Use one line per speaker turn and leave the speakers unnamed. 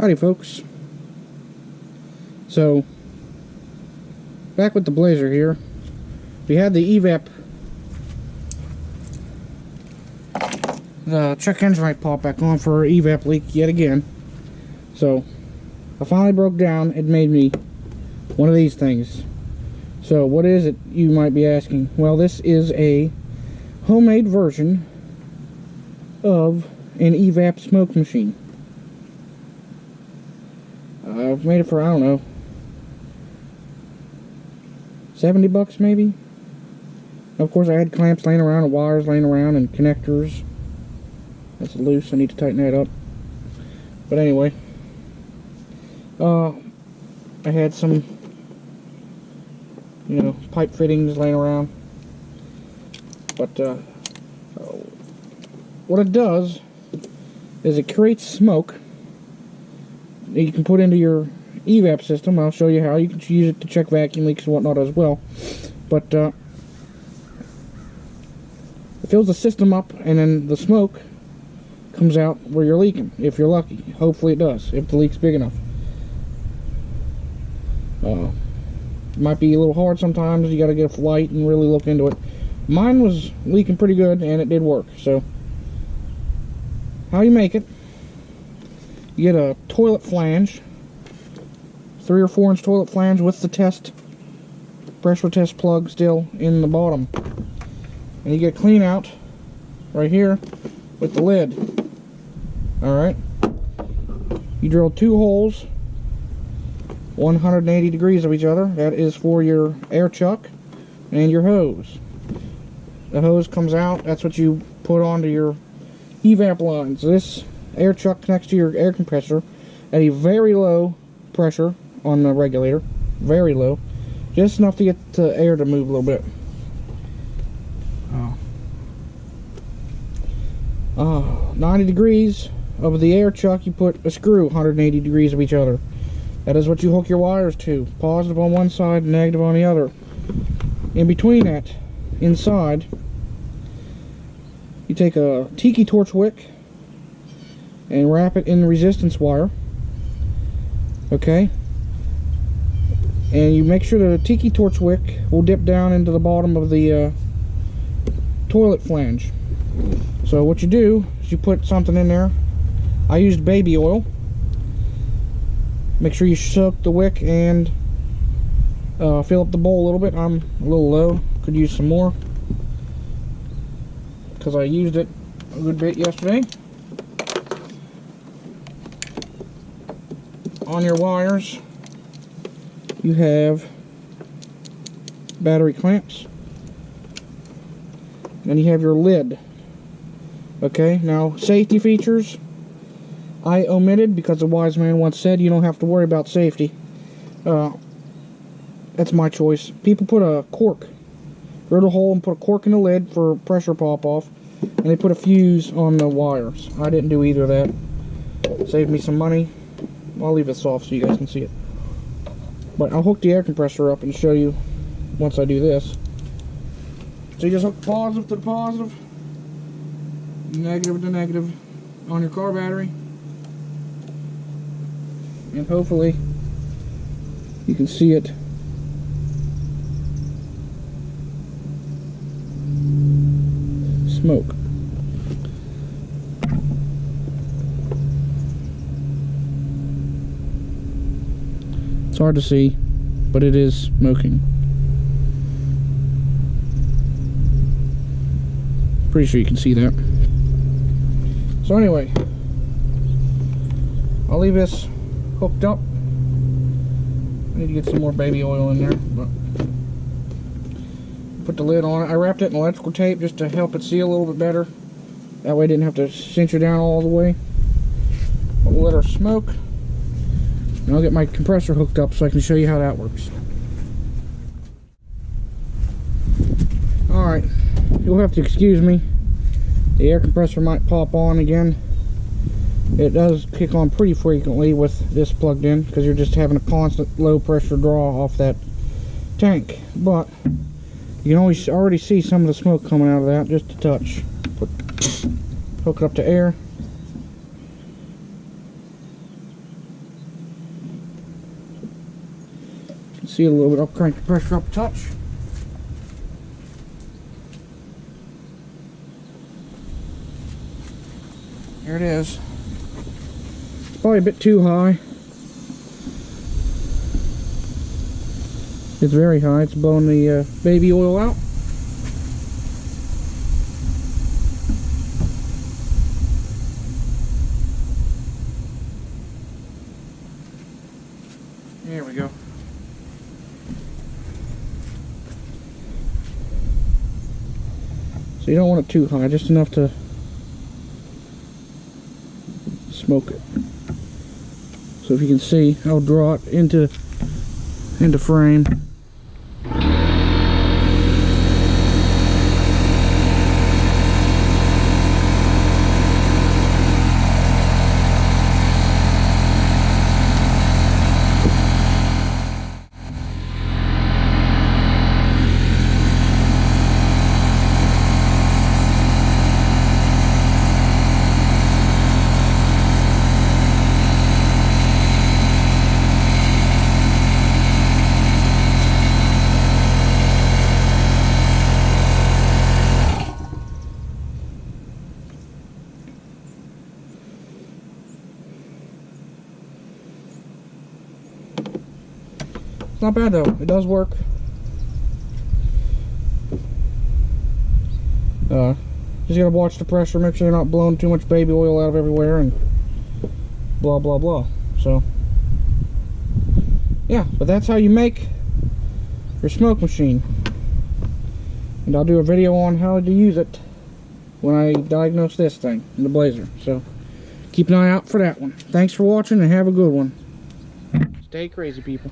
Howdy folks. So, back with the Blazer here. We had the EVAP. The check engine light popped back on for an EVAP leak yet again. So, I finally broke down. It made me one of these things. So, what is it, you might be asking? Well, this is a homemade version of an EVAP smoke machine. I've made it for, I don't know, 70 bucks maybe. Of course, I had clamps laying around and wires laying around and connectors. That's loose. I need to tighten that up. But anyway, I had some, pipe fittings laying around. But what it does is it creates smoke that you can put into your EVAP system. I'll show you how. You can use it to check vacuum leaks and whatnot as well. But it fills the system up, and then the smoke comes out where you're leaking, if you're lucky. Hopefully it does, if the leak's big enough. It might be a little hard sometimes. You got to get a light and really look into it. Mine was leaking pretty good, and it did work. So, how you make it: you get a toilet flange, 3 or 4 inch toilet flange with the pressure test plug still in the bottom, and you get clean out right here with the lid. Alright, you drill 2 holes 180 degrees of each other. That is for your air chuck and your hose. The hose comes out, that's what you put onto your EVAP lines. This air chuck connects to your air compressor at a very low pressure on the regulator. Very low. Just enough to get the air to move a little bit. 90 degrees of the air chuck, you put a screw 180 degrees of each other. That is what you hook your wires to. Positive on one side, negative on the other. In between that, inside, you take a tiki torch wick and wrap it in the resistance wire. Okay? And you make sure the tiki torch wick will dip down into the bottom of the toilet flange. So what you do is you put something in there. I used baby oil. Make sure you soak the wick and fill up the bowl a little bit. I'm a little low. Could use some more, because I used it a good bit yesterday. On your wires, you have battery clamps. Then you have your lid. Okay, now safety features I omitted because a wise man once said you don't have to worry about safety. That's my choice. People put a cork, drill a hole and put a cork in the lid for pressure pop off, and they put a fuse on the wires. I didn't do either of that. Saved me some money. I'll leave this off so you guys can see it. But I'll hook the air compressor up and show you once I do this. So you just hook the positive to the positive, negative to negative on your car battery, and hopefully you can see it. Smoke. It's hard to see, but it is smoking. Pretty sure you can see that. So anyway, I'll leave this hooked up. I need to get some more baby oil in there, but put the lid on it. I wrapped it in electrical tape just to help it seal a little bit better. That way I didn't have to cinch it down all the way. But we'll let her smoke, and I'll get my compressor hooked up so I can show you how that works. Alright, you'll have to excuse me. The air compressor might pop on again. It does kick on pretty frequently with this plugged in, because you're just having a constant low pressure draw off that tank. But you can always already see some of the smoke coming out of that, just a touch. Hook it up to air. see it a little bit. I'll crank the pressure up a touch. There it is. It's probably a bit too high. It's very high. It's blowing the baby oil out. There we go. So you don't want it too high, just enough to smoke it. So if you can see, I'll draw it into frame. It's not bad though, it does work. Just gotta watch the pressure, make sure you're not blowing too much baby oil out of everywhere and blah blah blah. So yeah, but that's how you make your smoke machine. And I'll do a video on how to use it when I diagnose this thing in the Blazer. So keep an eye out for that one. Thanks for watching and have a good one. Stay crazy, people.